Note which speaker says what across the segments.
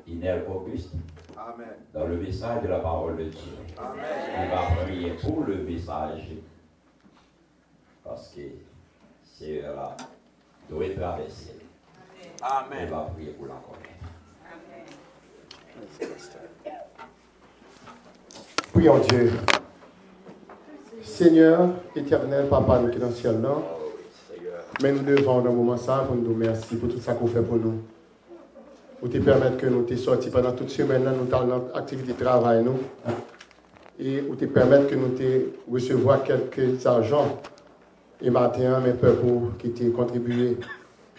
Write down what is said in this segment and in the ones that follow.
Speaker 1: Inel Auguste.
Speaker 2: Amen.
Speaker 1: Dans le message de la parole de Dieu.
Speaker 2: Amen.
Speaker 1: Il va prier pour le message. Parce que c'est là, doit traverser.
Speaker 2: Amen.
Speaker 1: Il va prier pour la connaître.
Speaker 3: Prions Dieu. Seigneur, éternel, Papa, nous qui sommes dans le ciel, non? Mais nous devons, dans un moment ça, pour nous dire merci pour tout ça qu'on fait pour nous. Pour te permettre que nous te sortis pendant toute semaine, nous avons notre activité de travail, nous. Et pour te permettre que nous te recevoir quelques argent. Et maintenant, mes peuples qui t'ont contribué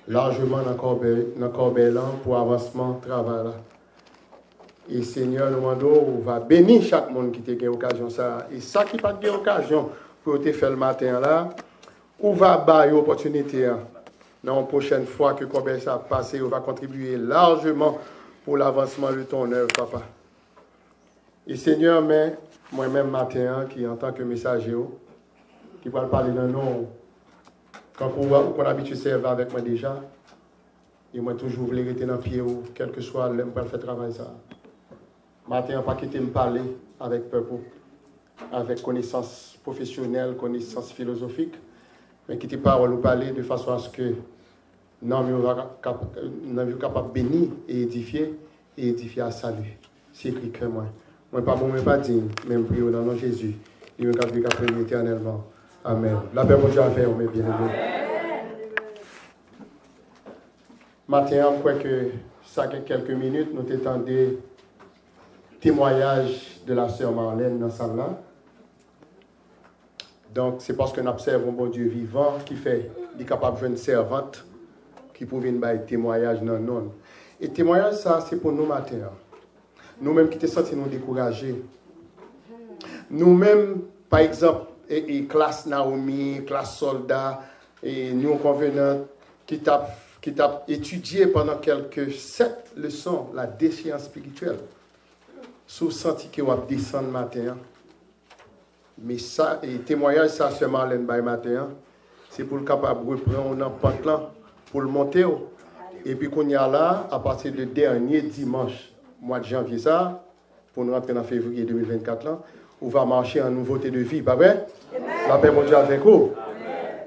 Speaker 3: largement dans le corbelan pour l'avancement du travail. Là. Et Seigneur, nous demandons, on va bénir chaque monde qui t'a eu l'occasion ça. Et ça qui n'a pas eu l'occasion pour te faire le matin là, on va avoir l'opportunité. Dans la prochaine fois que le ça passe, on va contribuer largement pour l'avancement de ton œuvre, Papa. Et Seigneur, mais moi-même matin, qui en tant que messager, qui va parler d'un nom, quand on a habitué à servir avec moi déjà, et moi toujours voulu rester dans le pied, quel que soit l'homme pour faire travail ça. Matin, pas quitter me parler avec peuple, avec connaissance professionnelle, connaissance philosophique, mais quitter parole ou parler de façon à ce que nous soyons capables de bénir et édifier à salut. C'est écrit que moi. Moi, pas bon, mais pas digne, même prier au nom de Jésus. Et nous avons prié éternellement. Amen. La paix, mon Dieu, à faire, mes bien-aimés. Maintenant, je crois que ça fait quelques minutes, nous t'étendons témoignage de la sœur Marlène dans sa là. Donc, c'est parce que nous observons un bon Dieu vivant qui fait, il est capable de faire une servante qui peut venir faire témoignage dans nous. Et témoignage, ça, c'est pour nous matin. Nous-mêmes qui te senti nous découragés. Nous-mêmes, par exemple, et classe Naomi, classe soldat, et nous convenants qui t'a étudié pendant quelques 7 leçons la déchéance spirituelle. Sous senti que vous descendre matin. Mais ça, et témoignage, ça, c'est Marlène by matin. C'est pour le capable de reprendre un pantalon pour le monter. Et puis qu'on y a là, à partir du dernier dimanche, mois de janvier, ça, pour nous rentrer en février 2024, là, on va marcher en nouveauté de vie, pas vrai? La paix mon Dieu avec vous.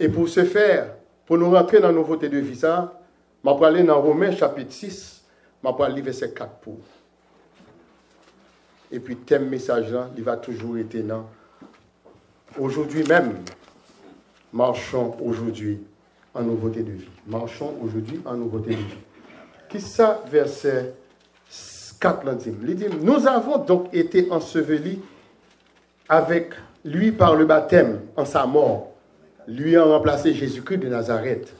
Speaker 3: Et pour ce faire, pour nous rentrer dans la nouveauté de vie, ça, je vais aller dans Romains chapitre 6, je vais aller verset 4 pour. Et puis, thème message là, il va toujours être là. Aujourd'hui même, marchons aujourd'hui en nouveauté de vie. Marchons aujourd'hui en nouveauté de vie. Qui ça, verset 4 là dit? Il dit, nous avons donc été ensevelis avec lui par le baptême en sa mort, lui a remplacé Jésus-Christ de Nazareth.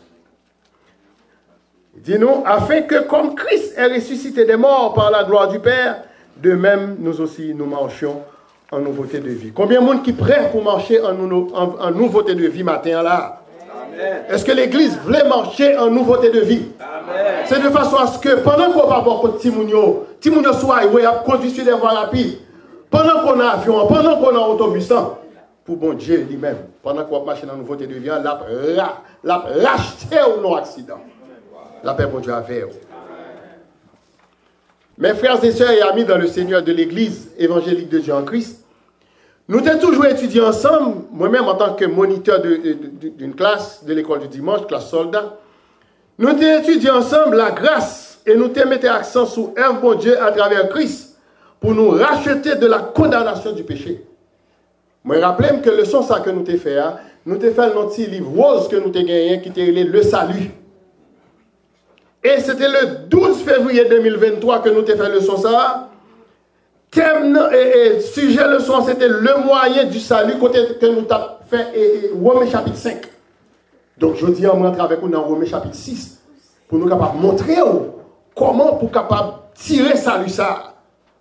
Speaker 3: Dis-nous, afin que comme Christ est ressuscité des morts par la gloire du Père, de même nous aussi nous marchions en nouveauté de vie. Combien de monde qui prêt pour marcher en nouveauté de vie matin là? Est-ce que l'Église voulait marcher en nouveauté de vie? C'est de façon à ce que pendant qu'on va voir contre Timounio soit conduit sur des voies rapides, pendant qu'on a avion, pendant qu'on a autobus, pour bon Dieu lui-même, pendant qu'on va marcher en nouveauté de vie, l'a racheté ou non accident. La paix pour Dieu avec vous. Mes frères et sœurs et amis dans le Seigneur de l'Église évangélique de Dieu en Christ, nous avons toujours étudié ensemble, moi-même en tant que moniteur d'une classe de l'école du dimanche, classe soldat, nous avons étudié ensemble la grâce et nous avons mis accent sur œuvre bon Dieu à travers Christ pour nous racheter de la condamnation du péché. Moi, rappelez-moi que le son ça que nous avons fait, nous avons fait notre petit livre rose que nous avons gagné qui était le salut. Et c'était le 12 février 2023 que nous avons fait le son ça. Thème et sujet leçon, c'était le moyen du salut que nous avons fait Romains chapitre 5. Donc je dis on rentre avec nous dans Romains chapitre 6 pour nous capables montrer comment pour capable tirer salut ça.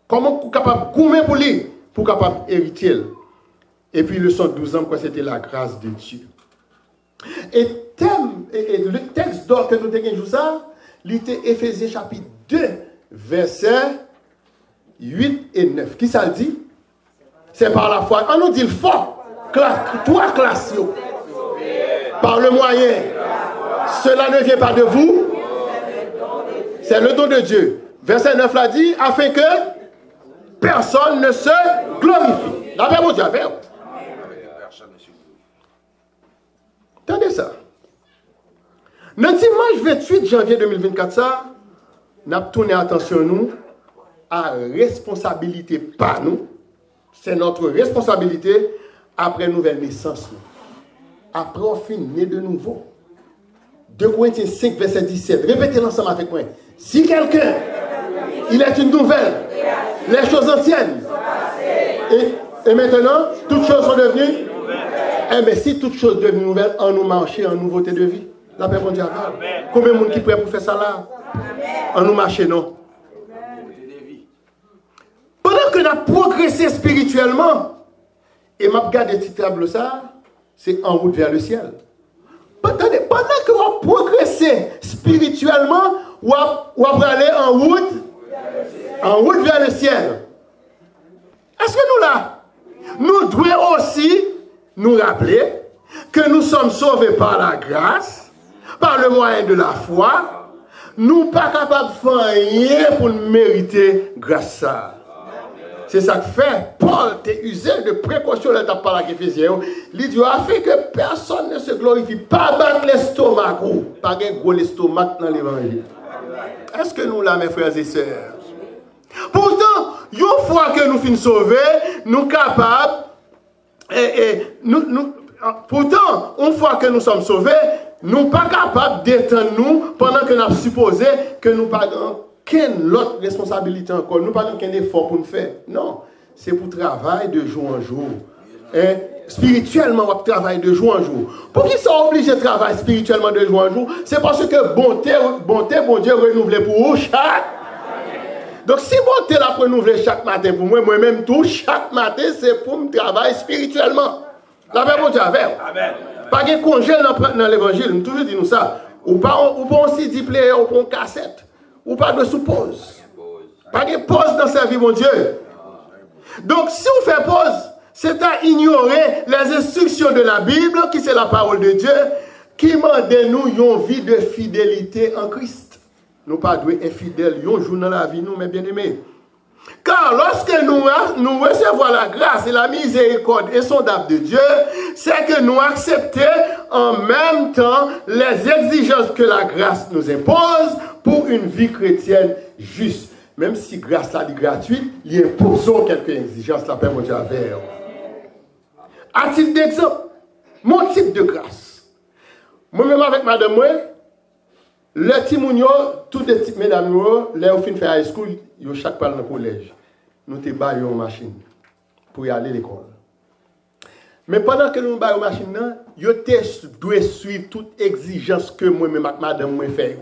Speaker 3: Comment pour capable goumer pour lui pour capable hériter. Et puis leçon 12 ans quoi c'était la grâce de Dieu. Et thème et le texte d'or que nous avons ça, c'était Éphésiens chapitre 2 versets 8 et 9. Qui ça le dit? C'est par la foi. On nous dit le fort. Trois classes. Par le moyen. Cela ne vient pas de vous. C'est le don de Dieu. Verset 9 l'a dit, afin que personne ne se glorifie. La Bible dit avec. Attendez ça. Le dimanche 28 janvier 2024, ça, nous avons tourné attention nous à responsabilité par nous. C'est notre responsabilité après nouvelle naissance. Après on finit de nouveau. 2 Corinthiens 5, verset 17. Répétez l'ensemble avec moi. Si quelqu'un, il est une nouvelle, les choses anciennes, et maintenant, toutes choses sont devenues. Eh bien, si toutes choses deviennent nouvelles, on nous marche en nouveauté de vie. La paix, bon Dieu. Combien de monde qui est prêt pour faire ça là? On nous marche, non? Pendant que nous avons progressé spirituellement, et m'a regardé ce tableau ça, c'est en route vers le ciel. Pendant que vous progressez spirituellement, vous allez aller en route vers le ciel. Est-ce que nous là, nous devons aussi nous rappeler que nous sommes sauvés par la grâce, par le moyen de la foi, nous ne sommes pas capables de faire rien pour mériter grâce à ça. C'est ça que fait Paul, t'es usé de précaution là t'as parlé avec Éphésiens. Il dit afin que personne ne se glorifie, pas battre l'estomac ou pas un gros l'estomac dans l'évangile. Est-ce que nous là mes frères et sœurs? Pourtant, une fois que nous finissons sauvés, nous sommes capables pourtant, une fois que nous sommes sauvés, nous ne sommes pas capables d'éteindre nous pendant que nous avons supposé que nous n'avons qu'une autre responsabilité encore. Nous n'avons qu'un effort pour nous faire. Non, c'est pour travailler de jour en jour. Et spirituellement, on travaille de jour en jour. Pour qui sont obligés de travailler spirituellement de jour en jour? C'est parce que bonté, bon Dieu, renouvelé pour vous chaque. Donc, si bonté la renouvelé chaque matin pour moi, moi-même tout, chaque matin, c'est pour me travailler spirituellement. La paix, bon Dieu, avec. Pas de congé dans l'évangile, nous toujours dit nous ça. Ou pas un CD player, ou pas une cassette. Ou pas de sous-pause. Pas de pause dans sa vie, mon Dieu. Donc, si on fait pause, c'est à ignorer les instructions de la Bible, qui c'est la parole de Dieu, qui mande nous une vie de fidélité en Christ. Nous pas doués infidèles, un jour dans la vie, nous, mes bien-aimés. Car lorsque nous recevons la grâce et la miséricorde insondable de Dieu, c'est que nous acceptons en même temps les exigences que la grâce nous impose pour une vie chrétienne juste. Même si grâce là est gratuite, il imposons quelques exigences, la paix mon Dieu avec. À titre d'exemple, mon type de grâce. Moi-même avec madame, le timounio, tous les types mesdames, les au fin faire high school, ils chaque part dans le collège. Nous te baillons une machine pour y aller à l'école. Mais pendant que nous baillons une machine, ils doivent suivre toute exigence que moi-même avec madame moi fait.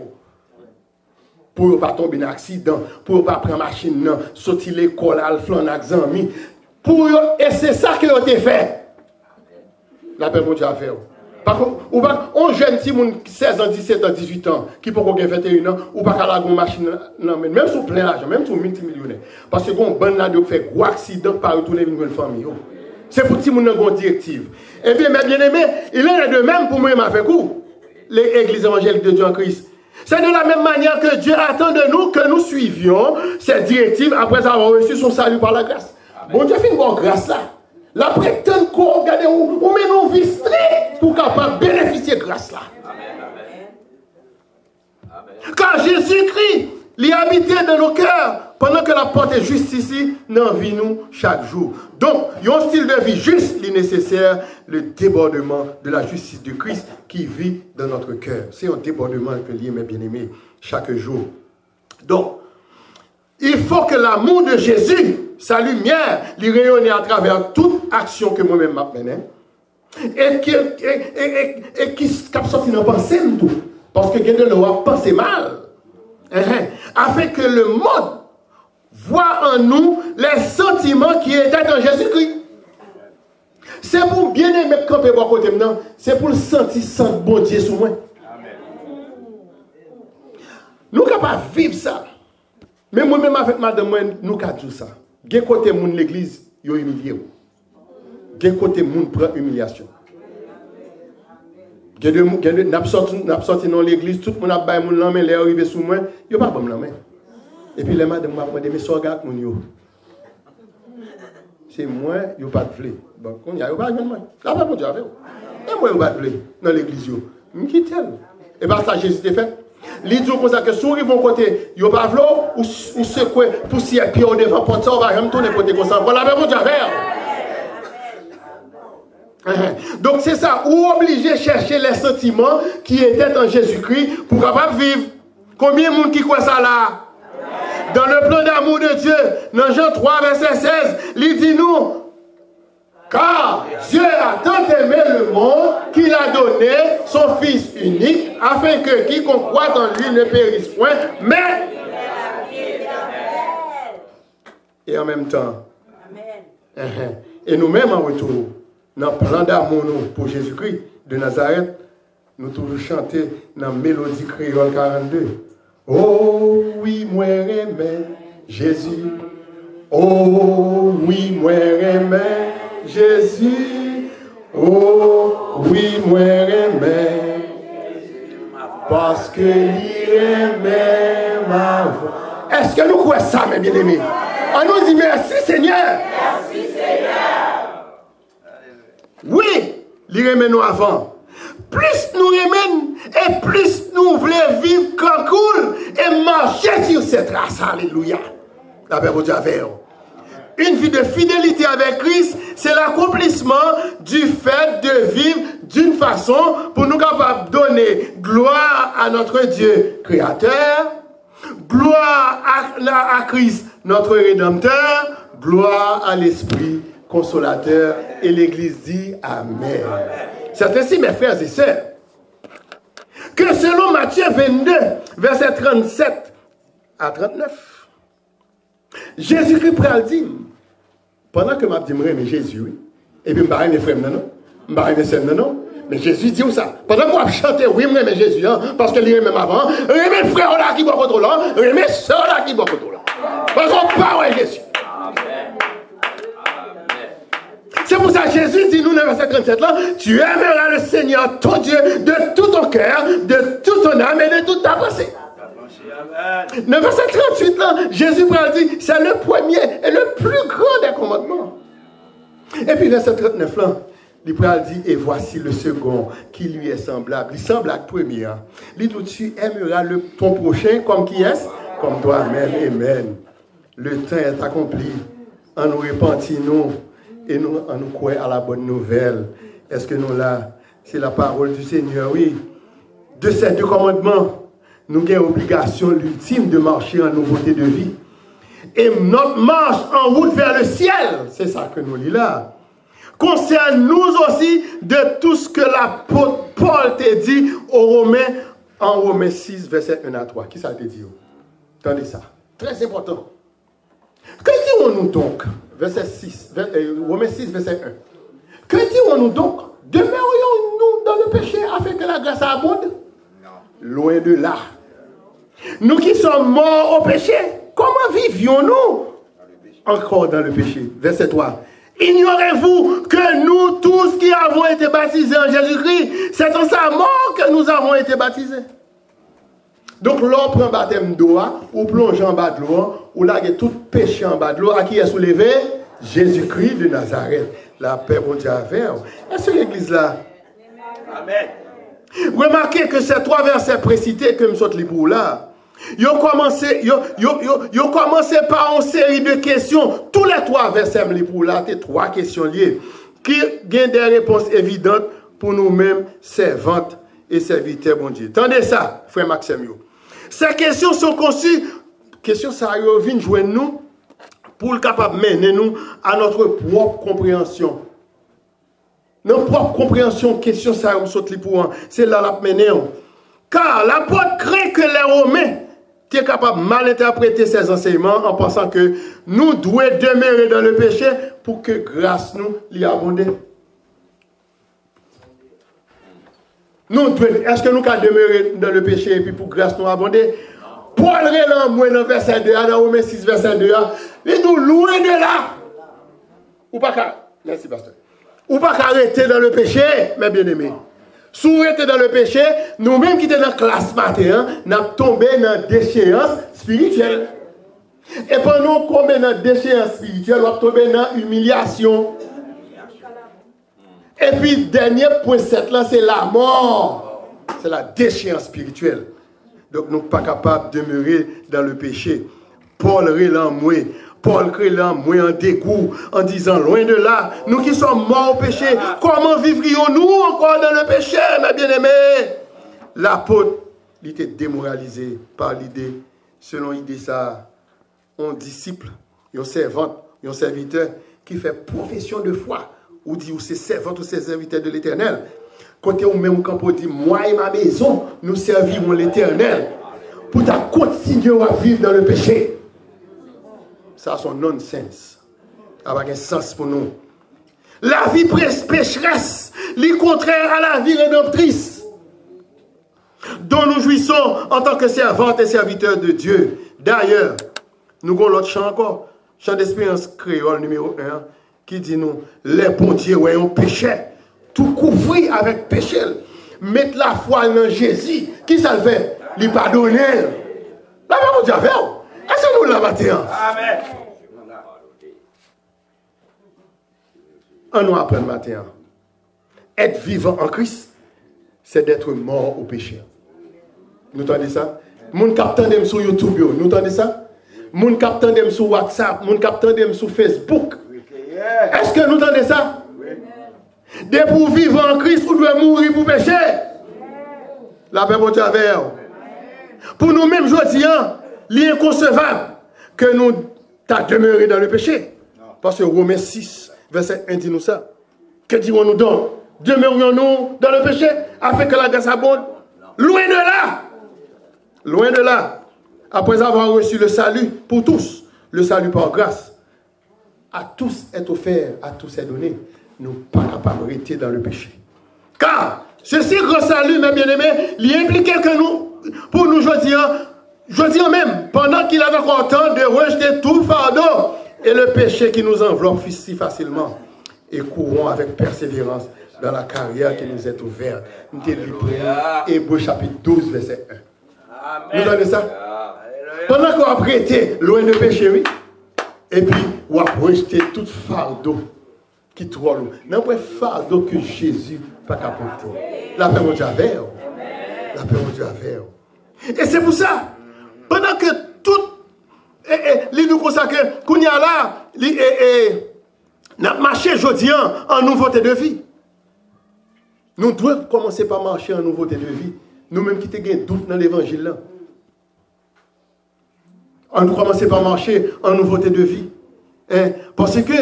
Speaker 3: Pour ne pas tomber dans un accident, pour ne pas prendre la machine, sortir l'école, aller flan avec les amis. Et c'est ça que vous avez fait. La paix mon Dieu a fait. Par contre, on jeune si mon 16 ans, 17 ans, 18 ans, qui peut avoir 21 ans, ou pas qu'à une machine, non, même sous plein l'argent, même sous multimillionnaire. Parce que quand on là, de faire gros accident par retourner une famille. C'est pour tout le monde une directive. Et bien, mes bien-aimés, il en est de même pour moi avec vous, l'église évangélique de Dieu en Christ. C'est de la même manière que Dieu attend de nous que nous suivions cette directive après avoir reçu son salut par la grâce. Bon Dieu fait une bonne grâce là. La prétend qu'on regarde où met nos vies strictes pour capable bénéficier de grâce là. Car Jésus-Christ, il habitait dans nos cœurs pendant que la porte est juste ici, dans vie nous chaque jour. Donc, il y a un style de vie juste, il est nécessaire, le débordement de la justice de Christ qui vit dans notre cœur. C'est un débordement que l'y est, mes bien-aimés, chaque jour. Donc, il faut que l'amour de Jésus, sa lumière, lui rayonne à travers toute action que moi-même m'appelle. Et qui sorti dans la pensée, tout. Parce que quelqu'un ne va penser mal. Afin que le monde voit en nous les sentiments qui étaient en Jésus-Christ. C'est pour bien aimer camper à côté maintenant. C'est pour le sentir sans bon Dieu sous moi. Nous ne pouvons pas vivre ça. Mais moi-même avec madame, nous avons tout ça. D'un côté, moun l'église, yo humilié. D'un côté, moun prend humiliation. N'a sorti dans l'église, tout le monde a baillé moun l'homme, il est arrivé sous moi, yo pas bon l'homme. Et puis les madame m'a demandé, mais ça regarde mon yo. C'est moi, yo pas de vle. Bon, on y a pas de moi. Là pas pour Dieu avec. Et moi yo pas de vle dans l'église yo. M'quitte-elle. Et pas ça Jésus t'ai fait. Li dit comme ça que souris vont côté, yo pas vle ou secouer poussière pied au devant porte ça on va jamais tourner côté comme ça. Voilà pas pour Dieu avec. Donc c'est ça, ou obligé de chercher les sentiments qui étaient en Jésus-Christ pour capable vivre. Combien de monde qui croit ça là? Dans le plan d'amour de Dieu, dans Jean 3, verset 16, il dit nous, car Dieu a tant aimé le monde qu'il a donné son Fils unique, afin que quiconque croit en lui ne périsse point, mais... Et en même temps, et nous-mêmes en retour, dans le plan d'amour pour Jésus-Christ de Nazareth, nous toujours chanter dans la mélodie créole 42. Oh oui, moi aimé Jésus. Oh oui, moi aimé Jésus. Oh oui, moi aimé parce que il aimait ma voix. Est-ce que nous croyons ça, mes bien-aimés? On nous dit merci Seigneur. Merci Seigneur. Oui, il aimait nous avant. Plus nous aimons et plus nous voulons vivre comme cool et marcher sur cette race. Alléluia. La paix pour Dieu avec vous. Une vie de fidélité avec Christ, c'est l'accomplissement du fait de vivre d'une façon pour nous capables de donner gloire à notre Dieu créateur, gloire à Christ, notre Rédempteur, gloire à l'Esprit consolateur. Et l'Église dit Amen. C'est ainsi, mes frères et sœurs, que selon Matthieu 22, verset 37 à 39, Jésus-Christ pral dit, pendant que m'a dit, mais Jésus, oui, et puis m'barre mes frères, non, m'barre mes sœurs, non, mais Jésus dit où ça? Pendant qu'on a chanté, oui, mais Jésus, hein, parce que lui même avant, mes frères là qui boit contre là, mes sœurs là qui boit contre là. Parce qu'on parle Jésus. C'est pour ça que Jésus dit nous dans le verset 37 là, tu aimeras le Seigneur ton Dieu de tout ton cœur, de toute ton âme et de toute ta pensée. Dans le verset 38 là, Jésus dit, c'est le premier et le plus grand des commandements. Et puis verset 39 là, il dit, et voici le second qui lui est semblable. Il semble à le premier. Il dit, tu aimeras ton prochain comme qui est? Comme toi-même. Amen. Le temps est accompli. En nous repentis-nous. Et nous croyons à la bonne nouvelle. Est-ce que nous là, c'est la parole du Seigneur? Oui. De ces deux commandements, nous avons l'obligation ultime de marcher en nouveauté de vie. Et notre marche en route vers le ciel, c'est ça que nous lisons là, concerne nous aussi de tout ce que l'apôtre Paul t'a dit aux Romains, en Romains 6, verset 1 à 3. Qui ça t'a dit? Attendez ça. Très important. Que disons-nous donc? Verset 6, Romains 6, verset 1. Que dirons-nous donc? Demeurions-nous dans le péché afin que la grâce abonde? Non. Loin de là. Nous qui sommes morts au péché, comment vivions-nous encore dans le péché? Verset 3. Ignorez-vous que nous tous qui avons été baptisés en Jésus-Christ, c'est en sa mort que nous avons été baptisés. Donc, l'on prend baptême d'eau, ou plonge en bas de l'eau, ou là, il y a tout péché en bas de l'eau, à qui est soulevé? Jésus-Christ de Nazareth. La paix pour Dieu avec. Est-ce que l'église là? Amen. Remarquez que ces trois versets précités que nous sommes les pour là, ils ont commencé par une série de questions. Tous les trois versets les pour là, c'est trois questions liées, qui ont des réponses évidentes pour nous-mêmes, servantes et serviteurs, bon Dieu. Tendez ça, frère Maxime. Ces questions sont conçues, questions ça viennent joindre nous pour le capable mener nous à notre propre compréhension. Notre propre compréhension, question ça c'est là la mener. Car l'apôtre craint que les Romains soient capables de mal interpréter ces enseignements en pensant que nous devons demeurer dans le péché pour que grâce nous l'y abonde. Est-ce que nous pouvons demeurer dans le péché et puis pour grâce nous abonder? Paul relan moi dans verset 2, dans Romains 6, verset 2, il nous loin de là. Ou pas qu'à, merci pasteur. Ou pas qu'à arrêter dans le péché, mes bien-aimés. Si vous êtes dans le péché, nous-mêmes qui sommes dans la classe matin, nous sommes tombés dans la déchéance spirituelle. Et pendant qu'on est dans déchéance spirituelle, on va tomber dans humiliation. Et puis, dernier point 7 là, c'est la mort. C'est la déchéance spirituelle. Donc, nous ne sommes pas capables de demeurer dans le péché. Paul relanmoué. Paul relanmoué en dégoût, en disant, loin de là, nous qui sommes morts au péché, comment vivrions-nous encore dans le péché, mes bien-aimés? L'apôtre, il était démoralisé par l'idée, selon l'idée ça, un disciple, un servant, un serviteur qui fait profession de foi, ou dit, ou c'est servant ou c'est serviteur de l'Éternel. Côté où même quand on dit, moi et ma maison, nous servirons l'Éternel, pour continuer à vivre dans le péché. Ça, c'est un non-sens. Ça n'a pas de sens pour nous. La vie pécheresse, le contraire à la vie rédemptrice, dont nous jouissons en tant que servantes et serviteurs de Dieu. D'ailleurs, nous avons l'autre chant encore, chant d'espérance créole numéro 1, qui dit nous, les bons dieux, ouais, on péchait, tout couvrir avec péché, mettre la foi dans Jésus, qui ça le fait? Lui pardonner. La même Dieu avec vous. Est-ce que nous la matin? Amen. On nous apprend le matin. Être vivant en Christ, c'est d'être mort au péché. Nous entendez ça? Moun captandem sur YouTube, nous entendez ça? Moun captandem sur WhatsApp, moun captandem sur Facebook. Est-ce que nous entendez ça? Dès pour vivre en Christ, vous devez mourir pour pécher. La paix pour Dieu avec vous. Pour nous-mêmes, je dis, il est inconcevable que nous demeurions dans le péché. Parce que Romains 6, verset 1 dit nous ça. Que dirons-nous donc? Demeurions-nous dans le péché afin que la grâce abonde? Loin de là! Loin de là. Après avoir reçu le salut pour tous, le salut par grâce, à tous est offert, à tous est donné. Nous ne sommes pas capables de rester dans le péché. Car ceci grand salut, mes bien-aimés, il implique que nous, pour nous, je dis même, pendant qu'il avait encore temps de rejeter tout fardeau et le péché qui nous enveloppe si facilement, et courons avec persévérance dans la carrière qui nous est ouverte. Nous sommes livrés, Hébreux chapitre 12, verset 1. Amen. Vous entendez ça? Pendant qu'on a prêté loin de péché, oui, et puis on a rejeté tout fardeau qui troll. Non, pas fardeau que Jésus n'a pas apporté. La paix de Dieu avec vous. La paix de Dieu avec vous. Et c'est pour ça, pendant que tout, les nous consacrent, qu'on y a là, n'a marché aujourd'hui en nouveauté de vie. Nous devons commencer par marcher en nouveauté de vie. Nous-mêmes qui avons doute dans l'évangile là. On doit commencer par marcher en nouveauté de vie. Parce que,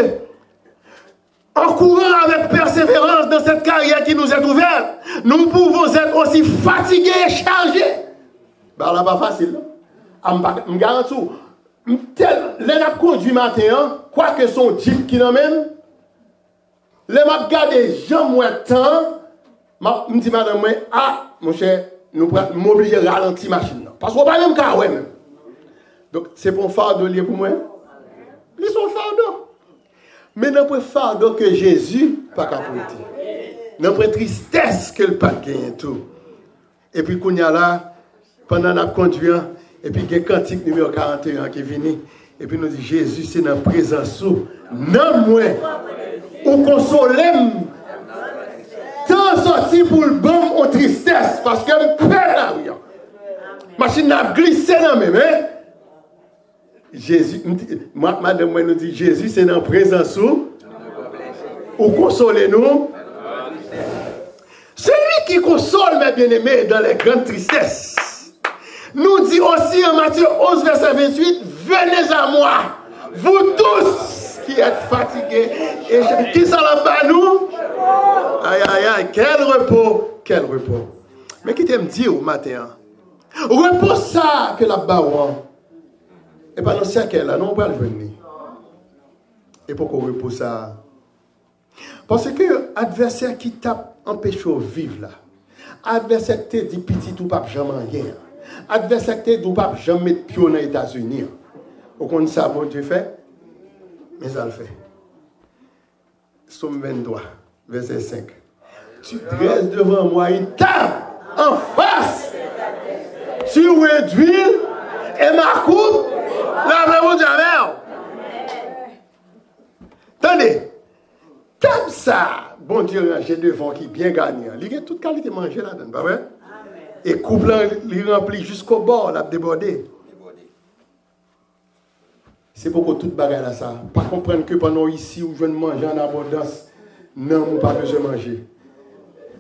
Speaker 3: en courant avec persévérance dans cette carrière qui nous est ouverte, nous pouvons être aussi fatigués et chargés. Ben là, pas facile. Je me garantis. Les n'a conduit matin, quoi que son jeep qui l'emmène, les m'a gardé jamais temps, me dit madame, ah, mon cher, nous m'obliger à ralentir la machine. Parce qu'on ne peut pas même car, ouais, même. Donc, c'est pour un fardeau lié pour moi. Ils sont fardeau. Mais non pas fardeau que Jésus n'a pas apporté. Non pas tristesse que le pas gagné tout. Et puis, qu'on y a là, pendant la conduite, et puis il y a un cantique numéro 41 qui est venu. Et puis nous dit Jésus, c'est dans la présence. Non, moi, ou consolem. Tant sorti pour le bon en tristesse. Parce que je perds la vie. Machine a glissé dans mes mains. Jésus, madame, moi nous dit Jésus, c'est dans la présence. Ou consolez-nous. Celui qui console, mes bien-aimés, dans les grandes tristesses. Nous dit aussi en Matthieu 11, verset 28, venez à moi, vous tous qui êtes fatigués. Et qui s'en va nous? Aïe, aïe, aïe, quel repos, quel repos. Mais qui t'aime dire au matin? Repos ça que la barouan. Et pas dans ce siècle là, non, on va le venir. Et pourquoi repos ça? Parce que l'adversaire qui tape empêche de vivre là. Adversaire qui dit petit ou pas jamais rien. Adversaire qui dit pas jamais mettre pied dans les États-Unis. Au compte ça, bon Dieu fait, mais ça le fait. Somme 23, verset 5. Tu dresses devant moi une table en face. Tu réduis et ma coupe La paix pour Dieu. Attendez. Comme ça, bon Dieu, j'ai devant qui bien gagné. Il y a toute qualité de manger là-dedans, pas vrai? Et couple, il remplit jusqu'au bord, l'a débordé. C'est pourquoi toute bagarre là ça. Pas comprendre que pendant ici où je viens de manger en abondance, non, on pas besoin de manger.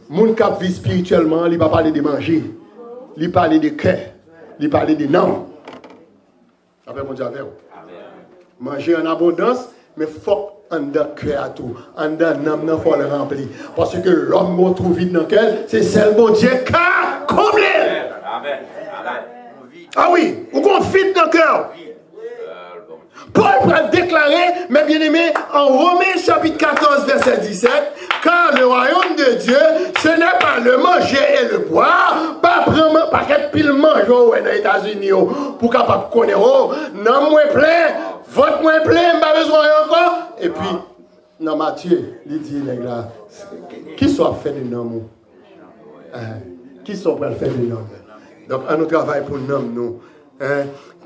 Speaker 3: Mon cap vit spirituellement, il ne va pas parler de manger. Il parle de cœur. Il parle de non. Après, mon Dieu, manger en abondance, mais il faut en de cœur à tout. En de non, il faut le remplir. Parce que l'homme qu'on trouve vide dans le cœur, c'est celle mon Dieu qui a comblé. Amen. Ah oui, ou qu'on vide dans le cœur. Paul va déclarer, mes bien-aimés, en Romains chapitre 14, verset 17, car le royaume de Dieu, ce n'est pas le manger et le boire, pas vraiment, pas qu'être pile manger dans les États-Unis, pour capable connaître, non, moins plein, votre moins plein, pas besoin encore. Et puis, dans Matthieu, il dit, les gars, qui soit fait de nom? Qui soit prêt à faire de nom? Donc, on nous travaille pour nom, nous.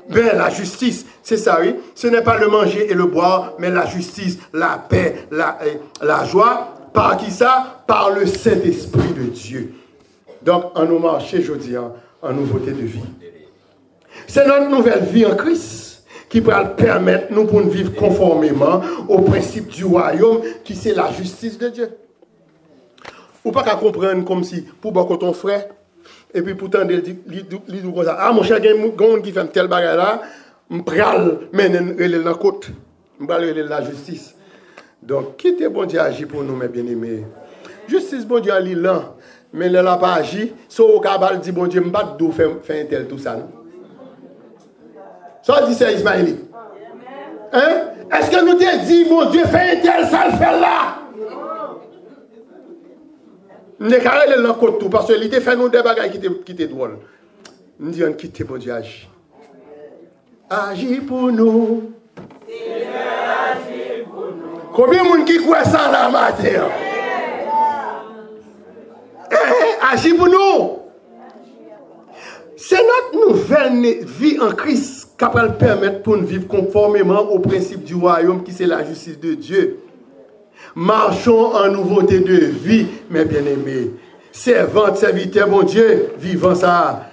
Speaker 3: Ben, la justice, c'est ça, oui. Ce n'est pas le manger et le boire, mais la justice, la paix, la joie. Par qui ça? Par le Saint-Esprit de Dieu. Donc, on nous marche aujourd'hui en nouveauté de vie. C'est notre nouvelle vie en Christ qui va permettre nous pour nous vivre conformément au principe du royaume qui c'est la justice de Dieu. Ou pas qu'à comprendre comme si, pour beaucoup ton frère, et puis pourtant, il dit comme ça, ah mon cher, il y a un monde qui fait tel bagage là, je pral mener la côte, je pral mener la justice. Donc, qui était bon Dieu agit pour nous, mes bien-aimés? Justice, bon Dieu, elle est là, mais elle n'a pas agi. Sauf au cabal dit, bon Dieu, je ne vais pas faire un tel tout ça. Ça dit, c'est Ismaël. Hein? Est-ce que nous t'ai dit, bon Dieu, fais un tel, ça le fait là? Nous ne carré le côté tout parce que il fait nous des bagages qui étaient drôles. Nous disons quitter bon Dieu agit. Agis pour nous. Agis pour nous. Combien de monde qui croit ça dans la matière? Agis pour nous. C'est notre nouvelle vie en Christ qui va permettre pour nous vivre conformément au principe du royaume qui c'est la justice de Dieu. Marchons en nouveauté de vie, mes bien-aimés. Servantes, serviteurs, bon Dieu, vivant ça.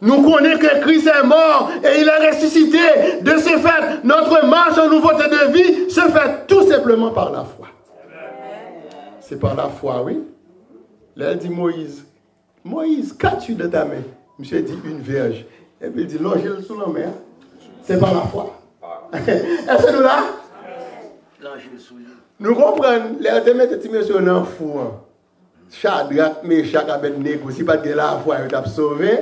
Speaker 3: Nous connaissons que Christ est mort et il est ressuscité. De ce fait, notre marche en nouveauté de vie se fait tout simplement par la foi. C'est par la foi, oui. Là, elle dit Moïse, qu'as-tu de ta main? Monsieur dit une verge. Et puis il dit l'angile sous la mer. C'est par la foi. Est-ce que nous là? L'angile sous la mer. Nous comprenons, les deux petits messieurs dans le four. Shadrach, Meshach, Abednego, si pas de la foi, ils ont sauvé.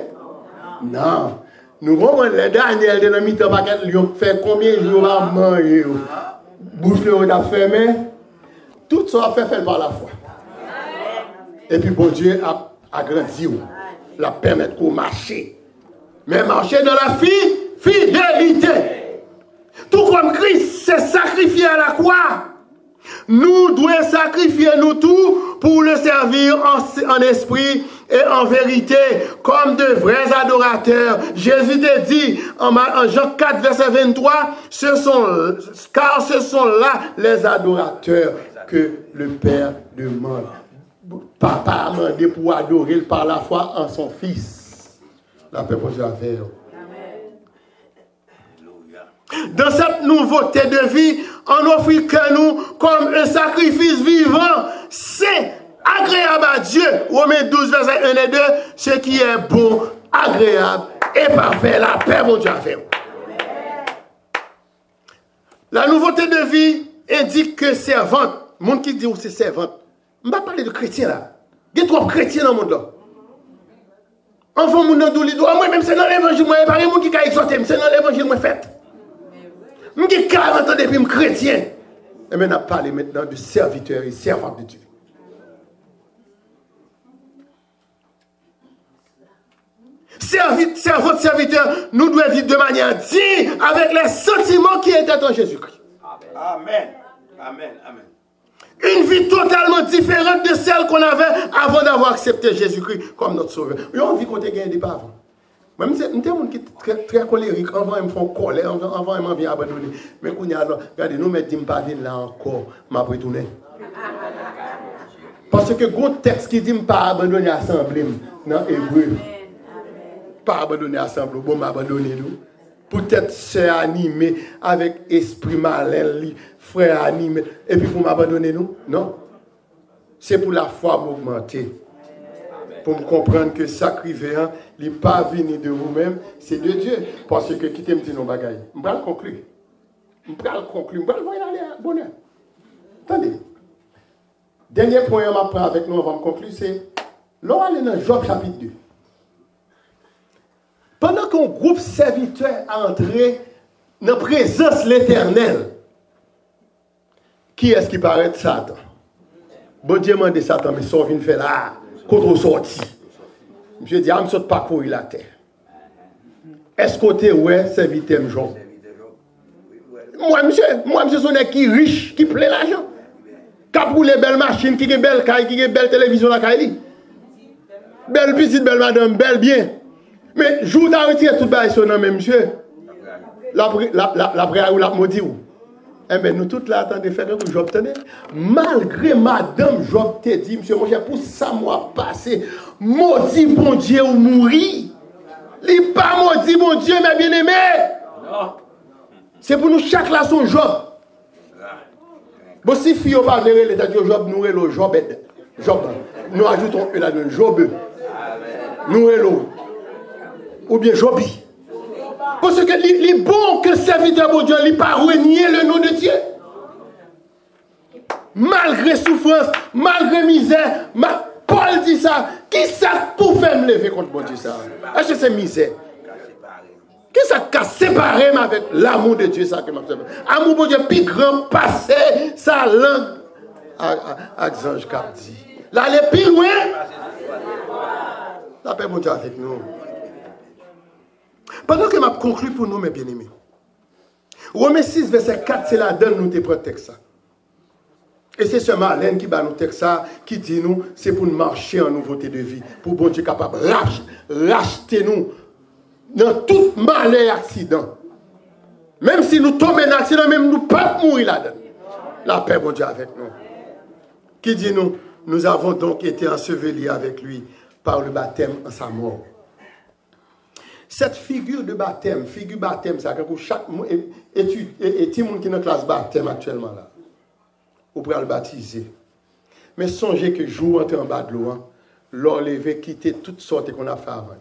Speaker 3: Non. Nous comprenons, les Daniel, dans le mi-temps, ils ont fait combien de jours à manger? Bouche le a fermé. Tout ça a fait par la foi. Et puis, bon Dieu a agrandi, l'a permettre qu'on marche. Mais marcher dans la fidélité. Tout comme Christ s'est sacrifié à la croix. Nous devons sacrifier nous tout pour le servir en esprit et en vérité comme de vrais adorateurs. Jésus te dit en Jean 4 verset 23, car ce sont là les adorateurs que le Père demande. Papa a demandé pour adorer par la foi en son Fils. La paix pour Dieu à faire. Dans cette nouveauté de vie, on offre que nous comme un sacrifice vivant, saint, agréable à Dieu. Romains 12, verset 1 et 2, ce qui est bon, agréable et parfait. La paix, mon Dieu, à faire. La nouveauté de vie indique que servante, le monde qui dit c'est servante, je ne vais pas parler de chrétien là. Il y a trop de chrétiens dans le monde là. Enfant, mon nom d'où moi même c'est dans l'évangile, moi, il n'y a pas de monde qui a exhorté, c'est dans l'évangile, moi, fait. Je suis 40 ans depuis que je suis chrétien. Et maintenant, on parle maintenant de serviteurs et servantes de Dieu. Servantes, serviteurs, nous devons vivre de manière digne avec les sentiments qui étaient en Jésus-Christ.
Speaker 2: Amen. Amen. Amen.
Speaker 3: Une vie totalement différente de celle qu'on avait avant d'avoir accepté Jésus-Christ comme notre sauveur. Et on vit qu'on était gagné pas avant. Même si je suis un qui est très colérique, avant ils me font colère, avant ils m'ont bien abandonné. Mais quand il y a regardez, nous mettons pas là encore, m'a retourné. Parce que le texte qui dit pas abandonner l'assemblée dans l'hébreu. Pas abandonner l'assemblée, bon m'abandonner nous. Peut-être c'est animé avec esprit malin, frère animé, et puis pour m'abandonner nous? Non. C'est pour la foi m'augmenter. Pour me comprendre que sacrifier, il n'est pas venu de vous-même, c'est de Dieu. Parce que qui t'aime dire nos bagailles. Je vais le conclure. Je vais aller à bonheur. Attendez. Dernier point qu'on va prendre avec nous, on va me conclure, c'est l'on va aller dans Job chapitre 2. Pendant qu'un groupe serviteur a entré dans la présence de l'Éternel, qui est-ce qui paraît Satan? Bon Dieu m'a dit Satan, mais ça vient faire là, contre sorti. Je dis, je ne saute pas courir la terre. Est-ce que tu es serviteur Job? Moi, monsieur, son qui est riche, qui plaît l'argent. Qui a pour les belles machines, qui a belle caille, qui a belle télévision la caille. Belle petite, belle madame, belle bien. Mais je vous ai retiré tout le monde, même monsieur. La prière ou la maudit ou. Eh bien, nous tous là, attendez faire que Job tenait. Malgré madame Job te dit, monsieur, mon cher, pour ça, moi, passé, maudit bon Dieu ou mourir. Il n'est pas maudit bon Dieu, mais bien aimé. C'est pour nous chaque là son Job. Bon, si fille ou pas verrer l'état de Job, nous le Job. Nous ajoutons une là-dedans, Job. Nous l'eau. Ou bien Jobi. Parce que il est bon que le serviteur de Dieu n'ait pas renié le nom de Dieu. Malgré souffrance, malgré misère, Paul dit ça. Qui ça pour faire me lever contre mon Dieu ça? Est-ce que c'est misère? Qui ça qui a séparé avec l'amour de Dieu ça que m'a séparé? Amour de Dieu plus grand passé sa langue à Xange Cap dit. Là aller plus loin. La paix mon Dieu avec nous. Pendant que je conclue pour nous, mes bien-aimés, Romains 6, verset 4, c'est la donne nous te prend texte. Et c'est ce Marlène qui bat nous texte qui dit nous, c'est pour nous marcher en nouveauté de vie, pour bon Dieu capable de racheter nous dans tout malheur et accident. Même si nous tombons en accident, même nous ne pouvons pas mourir là-dedans. La paix, bon Dieu, avec nous. Qui dit nous, nous avons donc été ensevelis avec lui par le baptême en sa mort. Cette figure de baptême, ça, que pour chaque étude, et tout le monde qui est dans la classe baptême actuellement là, on pourra le baptiser. Mais songez que jour entrer en bas de l'eau, l'on levé, quitter toutes sortes qu'on a fait avant.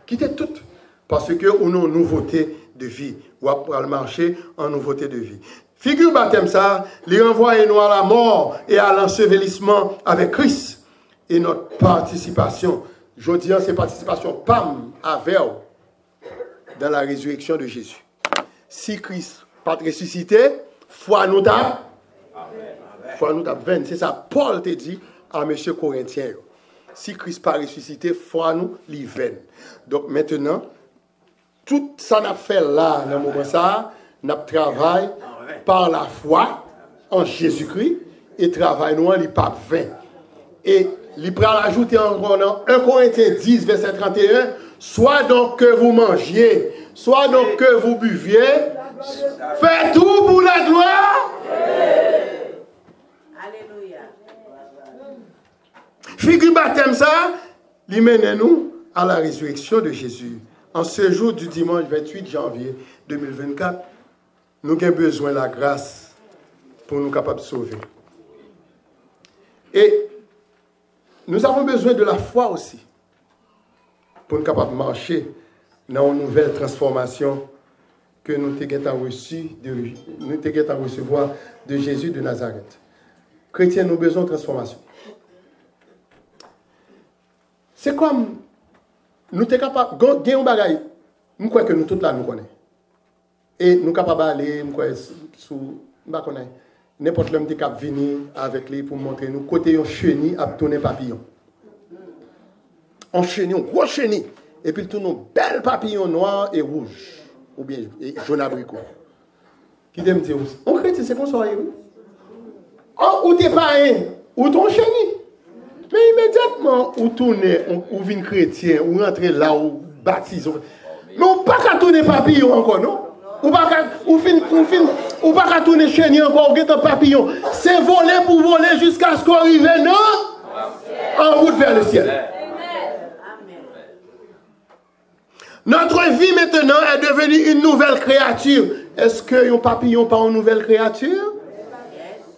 Speaker 3: Quitter toutes. Parce que on a une nouveauté de vie. On va le marcher en nouveauté de vie. Figure baptême ça, les renvoyer nous à la mort et à l'ensevelissement avec Christ. Et notre participation. Je dis, c'est participation PAM avec dans la résurrection de Jésus. Si Christ pas ressuscité, foi nous tape. Foi nous tape 20. C'est ça, Paul te dit à M. Corinthien. Si Christ pas ressuscité, foi nous li 20. Donc maintenant, tout ça n'a fait là, dans le moment ça, n'a travail par la foi en Jésus-Christ et travail nous en li pape 20. Et il peut ajouter encore dans 1 Corinthiens 10, verset 31, soit donc que vous mangiez, soit donc que vous buviez, faites tout pour la gloire. Alléluia. Figure baptême ça, il mène nous à la résurrection de Jésus. En ce jour du dimanche 28 janvier 2024, nous avons besoin de la grâce pour nous capables de sauver. Et nous avons besoin de la foi aussi pour nous capables de marcher dans une nouvelle transformation que nous avons recevoir de Jésus de Nazareth. Chrétiens, nous avons besoin de transformation. C'est comme nous sommes capables de gagner un bagage. Nous croyons que nous tous là nous connaissons. Et nous sommes capables d'aller, nous croyons sous n'importe l'homme qui est venir avec lui pour montrer nous côté un chenille à tourner papillon. Un chenille, un gros chenille. Et puis il tourne un bel papillon noir et rouge. Ou bien jaune abricot. Qui t'aime dire aussi. On chrétien, c'est qu'on soit oui. Oh, ou t'es pas un, ou ton chenille. Mais immédiatement, comment vous tournez, vous venez chrétien, vous rentrez là, vous baptisez. Mais vous pas qu'à tourner papillon encore, non? Ou pas qu'à tourner chenille encore, vous êtes un papillon. C'est voler pour voler jusqu'à ce qu'on arrive, non? En route vers le ciel. Notre vie maintenant est devenue une nouvelle créature. Est-ce que un papillon pas une nouvelle créature?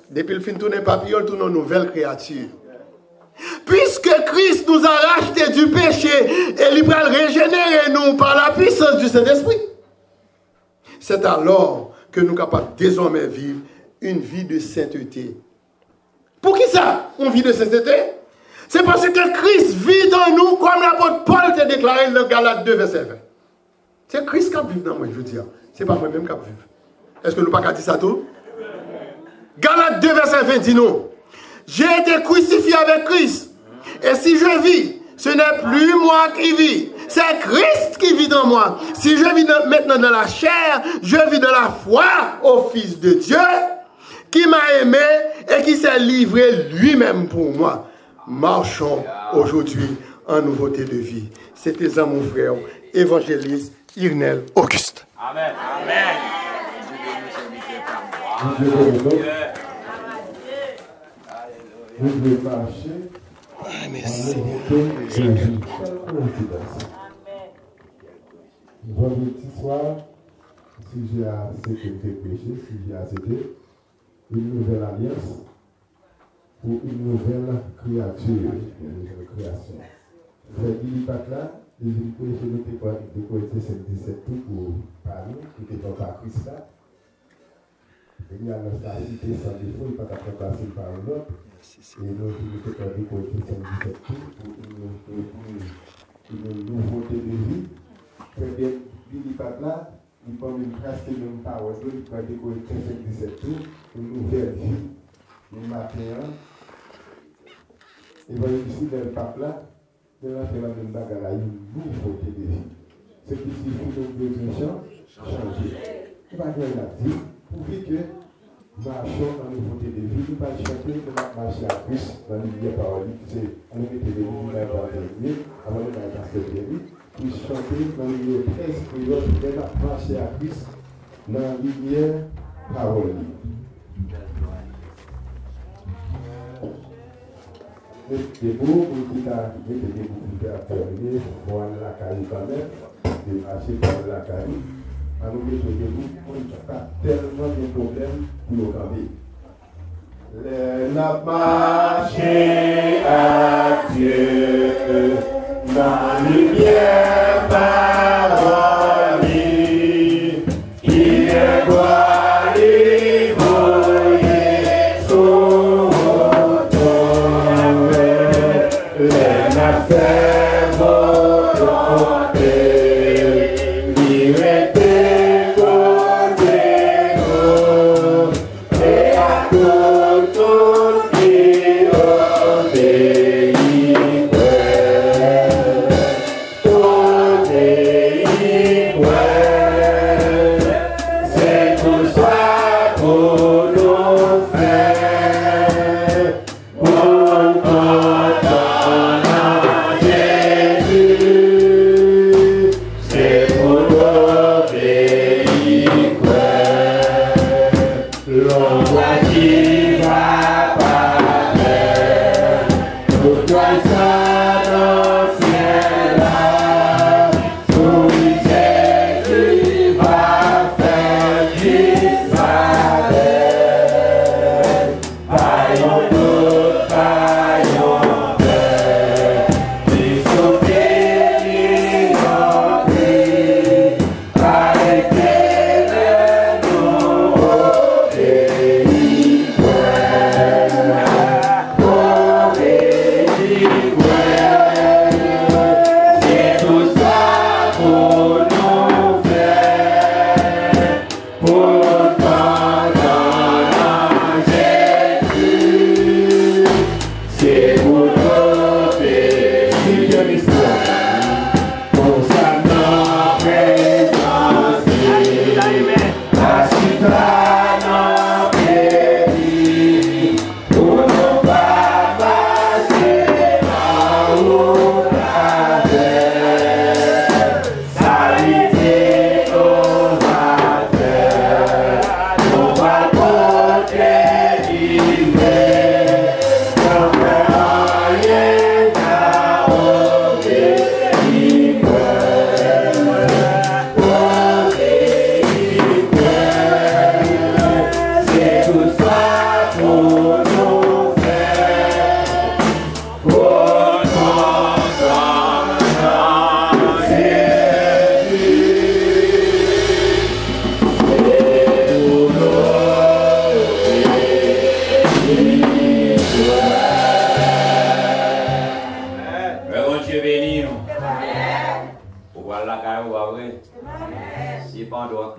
Speaker 3: Depuis le fin tourner papillon, tourne une nouvelle créature. Puisque Christ nous a racheté du péché et il va régénérer nous par la puissance du Saint-Esprit, c'est alors que nous sommes capables désormais de vivre une vie de sainteté. Pour qui ça, une vie de sainteté? C'est parce que Christ vit en nous comme l'apôtre Paul t'a déclaré dans Galates 2, verset 20. C'est Christ qui vit dans moi, je veux dire. Ce n'est pas moi-même qui vit. Est-ce que nous n'avons pas dit ça tout? Galates 2, verset 20 dit non. J'ai été crucifié avec Christ. Et si je vis, ce n'est plus moi qui vis. C'est Christ qui vit dans moi. Si je vis maintenant dans la chair, je vis dans la foi au Fils de Dieu qui m'a aimé et qui s'est livré lui-même pour moi. Marchons aujourd'hui en nouveauté de vie. C'était ça mon frère, évangéliste Irnel Auguste.
Speaker 2: Amen. Amen.
Speaker 4: Vous devez marcher en nouveauté de vie. Vendredi soir, si j'ai accepté de péché, si j'ai accepté une nouvelle alliance ou une nouvelle créature, une nouvelle création. Fait qu'il pas là, les péchés n'étaient pas de côté 17 tout pour parler, qui n'était pas par Christ là. Il y a notre cité sans défaut, il n'y a pas qu'à passer par l'autre. Et donc, il n'était pas de côté 17 tout pour une nouveauté de vie. Fait bien, il n'est pas là, il peut même presque même parole, il peut décorer 17 tout, une nouvelle vie. Le matin, et voilà ici, dans le pape là, de la même bagarre, une nouveauté de vie. Ce qui signifie donc besoin changer. Il va dire là, pour que marchons en nouveauté de vie, nous allons chanter de la marche à Christ dans l'univers parole, c'est on met les lumières dans le milieu, avant de la casquette de vie, puis chanter dans l'univers esprit, de la marche à Christ dans l'univers parole. C'est beau pour qui t'a dit que vous pouvez terminer, pour aller la caille quand même, de marcher par la caille. À nous mettre debout, on n'a pas tellement de problèmes pour nous camper. Les n'a marché à Dieu, dans la lumière parole, il est gloire et voyer son retour. Les n'a fait volonté, et à tout qui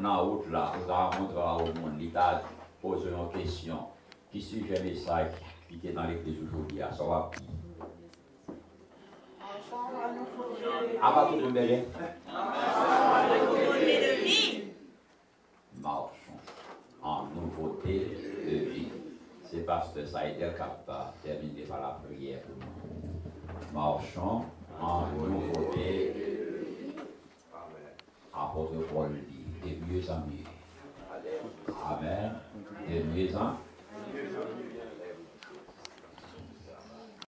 Speaker 1: dans la route là, vous avez montré au monde, l'État pose une question. Qui suit un message qui est dans l'église aujourd'hui? Ça va. Ah, pas tout le monde. Marchons en nouveauté de vie. C'est parce que ça a été capable de terminer par la prière pour nous. Marchons en nouveauté de vie. Apôtre Paul dit, de mieux en mieux. Amen. De mieux en mieux.